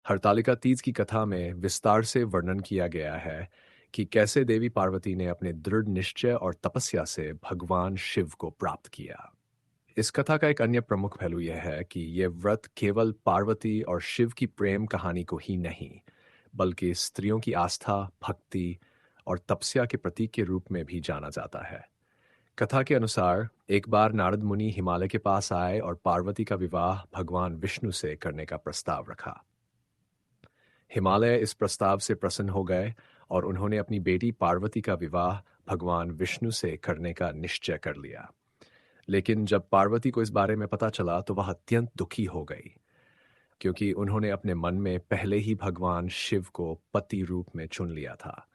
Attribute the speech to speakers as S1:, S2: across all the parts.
S1: हरतालिका तीज की कथा में विस्तार से वर्णन किया गया है कि कैसे देवी पार्वती ने अपने दृढ़ निश्चय और तपस्या से भगवान शिव को प्राप्त किया। इस कथा का एक अन्य प्रमुख पहलू यह है कि यह व्रत केवल पार्वती और शिव की प्रेम कहानी को ही नहीं, बल्कि स्त्रियों की आस्था, भक्ति और तपस्या के प्रतीक के रूप में भी जाना जाता है। कथा के अनुसार एक बार नारद मुनि हिमालय के पास आए और पार्वती का विवाह भगवान विष्णु से करने का प्रस्ताव रखा। हिमालय इस प्रस्ताव से प्रसन्न हो गए और उन्होंने अपनी बेटी पार्वती का विवाह भगवान विष्णु से करने का निश्चय कर लिया। लेकिन जब पार्वती को इस बारे में पता चला तो वह अत्यंत दुखी हो गई, क्योंकि उन्होंने अपने मन में पहले ही भगवान शिव को पति रूप में चुन लिया था।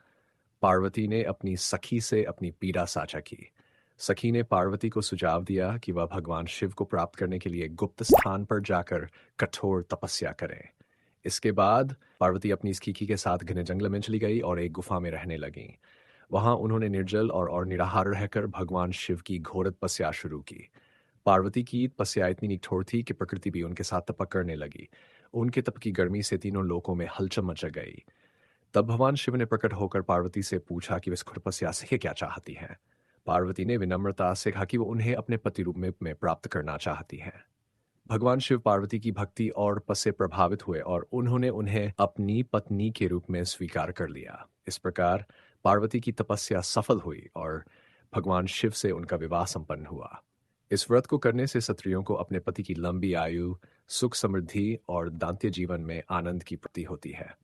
S1: पार्वती ने अपनी सखी से अपनी पीड़ा साझा की। सखी ने पार्वती को सुझाव दिया कि वह भगवान शिव को प्राप्त करने के लिए गुप्त स्थान पर जाकर कठोर तपस्या करें। इसके बाद पार्वती अपनी इस खीखी के साथ घने जंगल में चली गई और एक गुफा में रहने लगी। वहां उन्होंने निर्जल और निराहार रहकर भगवान शिव की घोर तपस्या शुरू की। पार्वती की तपस्या इतनी निठोर थी कि प्रकृति भी उनके साथ तप करने लगी। उनके तप की गर्मी से तीनों लोकों में हलचल मच गई। तब भगवान शिव ने प्रकट होकर पार्वती से पूछा कि वे इस घोर तपस्या से क्या चाहती हैं। पार्वती ने विनम्रता से कहा कि वो उन्हें अपने पति रूप में प्राप्त करना चाहती हैं। भगवान शिव पार्वती की भक्ति और तप से प्रभावित हुए और उन्होंने उन्हें अपनी पत्नी के रूप में स्वीकार कर लिया। इस प्रकार पार्वती की तपस्या सफल हुई और भगवान शिव से उनका विवाह संपन्न हुआ। इस व्रत को करने से स्त्रियों को अपने पति की लंबी आयु, सुख समृद्धि और दांत्य जीवन में आनंद की प्राप्ति होती है।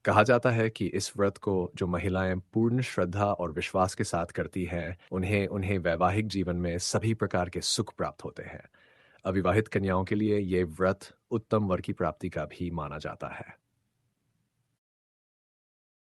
S1: कहा जाता है कि इस व्रत को जो महिलाएं पूर्ण श्रद्धा और विश्वास के साथ करती हैं, उन्हें उन्हें वैवाहिक जीवन में सभी प्रकार के सुख प्राप्त होते हैं। अविवाहित कन्याओं के लिए ये व्रत उत्तम वर की प्राप्ति का भी माना जाता है।